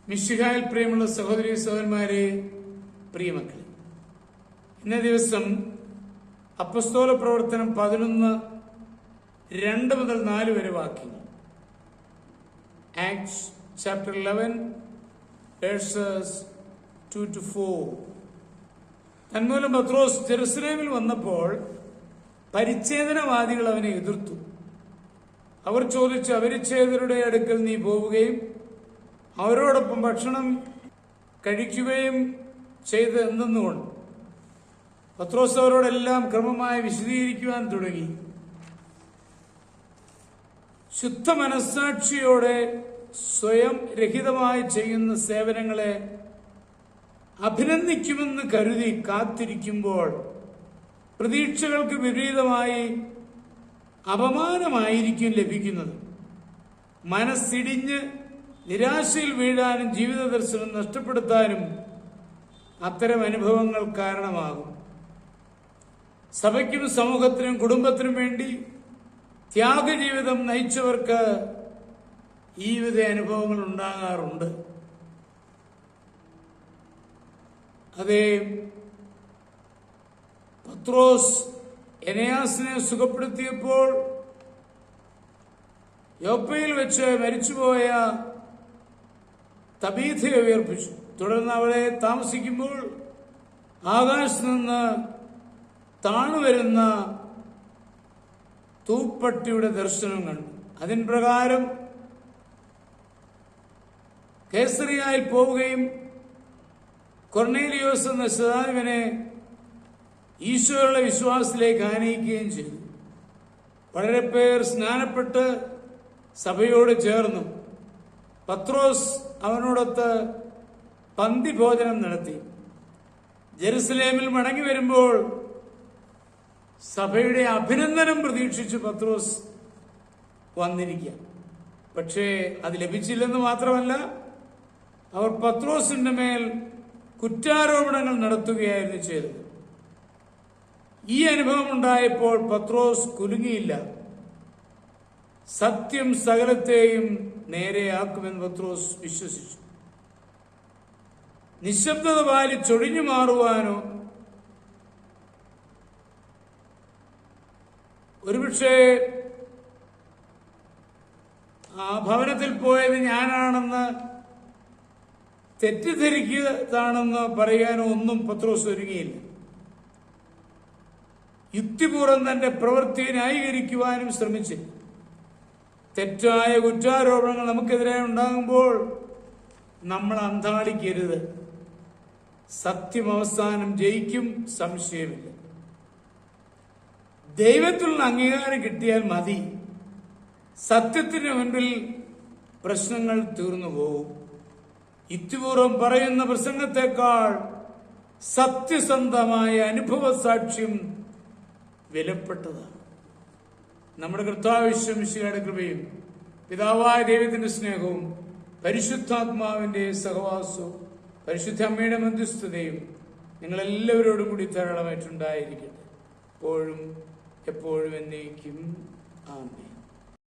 മിശിഹായിൽ പ്രിയമുള്ള സഹോദരി സഹോദരന്മാരെ, പ്രിയമക്കളെ, ഇന്നേ ദിവസം അപ്പസ്തോല പ്രവർത്തനം 11:2 മുതൽ 4 വരെ വാക്യങ്ങൾ. Acts chapter 11 verses 2 to 4. തന്മൂലം പത്രോസ് ജെറുസലേമിൽ വന്നപ്പോൾ പരിച്ഛേദനവാദികൾ അവനെ എതിർത്തു. അവർ ചോദിച്ചു, അപരിച്ഛേദരുടെ അടുക്കൽ നീ പോവുകയും അവരോടൊപ്പം ഭക്ഷണം കഴിക്കുകയും ചെയ്ത് എന്തെന്നുകൊണ്ട്? പത്രോസ് അവരോടെല്ലാം ക്രമമായി വിശദീകരിക്കുവാൻ തുടങ്ങി. ശുദ്ധ മനസ്സാക്ഷിയോടെ സ്വയം രഹിതമായി ചെയ്യുന്ന സേവനങ്ങളെ അഭിനന്ദിക്കുമെന്ന് കരുതി കാത്തിരിക്കുമ്പോൾ പ്രതീക്ഷകൾക്ക് വിപരീതമായി അപമാനമായിരിക്കും ലഭിക്കുന്നത്. മനസ്സിടിഞ്ഞ് നിരാശയിൽ വീഴാനും ജീവിത ദർശനം നഷ്ടപ്പെടുത്താനും അത്തരം അനുഭവങ്ങൾ കാരണമാകും. സഭയ്ക്കും സമൂഹത്തിനും കുടുംബത്തിനും വേണ്ടി ത്യാഗജീവിതം നയിച്ചവർക്ക് ഈ വിധ അനുഭവങ്ങൾ ഉണ്ടാകാറുണ്ട്. അതേ, പത്രോസ് എനയാസിനെ സുഖപ്പെടുത്തിയപ്പോൾ യോപ്പയിൽ വെച്ച് മരിച്ചുപോയ തബീഥയെ ഉയർപ്പിച്ചു. തുടർന്ന് അവളെ താമസിക്കുമ്പോൾ ആകാശത്ത് നിന്ന് താണുവരുന്ന തൂപ്പട്ടിയുടെ ദർശനം കണ്ടു. അതിൻ പ്രകാരം കേസറിയായിൽ പോവുകയും കൊർണേലിയോസ് എന്ന ശതാധിപനെ ഈശോയുള്ള വിശ്വാസത്തിലേക്ക് ആനയിക്കുകയും ചെയ്തു. വളരെ പേർ സ്നാനപ്പെട്ട് സഭയോട് ചേർന്നു. പത്രോസ് അവനോടൊത്ത് പന്തി ഭോജനം നടത്തി. ജെറുസലേമിൽ മടങ്ങി വരുമ്പോൾ സഭയുടെ അഭിനന്ദനം പ്രതീക്ഷിച്ച് പത്രോസ് വന്നിരിക്കാം. പക്ഷേ അത് ലഭിച്ചില്ലെന്ന് മാത്രമല്ല, അവർ പത്രോസിന്റെ മേൽ കുറ്റാരോപണങ്ങൾ നടത്തുകയായിരുന്നു ചെയ്തത്. ഈ അനുഭവം ഉണ്ടായപ്പോൾ പത്രോസ് കുലുങ്ങിയില്ല. സത്യം സകലത്തെയും നേരെയാക്കുമെന്ന് പത്രോസ് വിശ്വസിച്ചു. നിശബ്ദത പാലിച്ചൊഴിഞ്ഞു മാറുവാനോ ഒരുപക്ഷെ ആ ഭവനത്തിൽ പോയത് ഞാനാണെന്ന് തെറ്റിദ്ധരിക്കുന്നതാണെന്ന് പറയാനോ ഒന്നും പത്രോസ് ഒരുങ്ങിയില്ല. യുക്തിപൂർവ്വം തന്റെ പ്രവൃത്തിയെ ന്യായീകരിക്കുവാനും ശ്രമിച്ചില്ല. തെറ്റായ കുറ്റാരോപണങ്ങൾ നമുക്കെതിരെ ഉണ്ടാകുമ്പോൾ നമ്മൾ അന്താളിക്കരുത്. സത്യം അവസാനം ജയിക്കും, സംശയമില്ല. ദൈവത്തിലുള്ള അംഗീകാരം കിട്ടിയാൽ മതി. സത്യത്തിന് മുൻപിൽ പ്രശ്നങ്ങൾ തീർന്നു പോകും. യുക്തിപൂർവ്വം പറയുന്ന പ്രസംഗത്തെക്കാൾ സത്യസന്ധമായ അനുഭവ സാക്ഷ്യം വിലപ്പെട്ടതാണ്. നമ്മുടെ കർത്താവ് മിശിഹായുടെ കൃപയും പിതാവായ ദൈവത്തിന്റെ സ്നേഹവും പരിശുദ്ധാത്മാവിന്റെ സഹവാസവും പരിശുദ്ധ അമ്മയുടെ മധ്യസ്ഥതയും നിങ്ങളെല്ലാവരോടും കൂടി ധാരാളമായിട്ടുണ്ടായിരിക്കട്ടെ, എപ്പോഴും എപ്പോഴും എന്നേക്കും. ആമേൻ.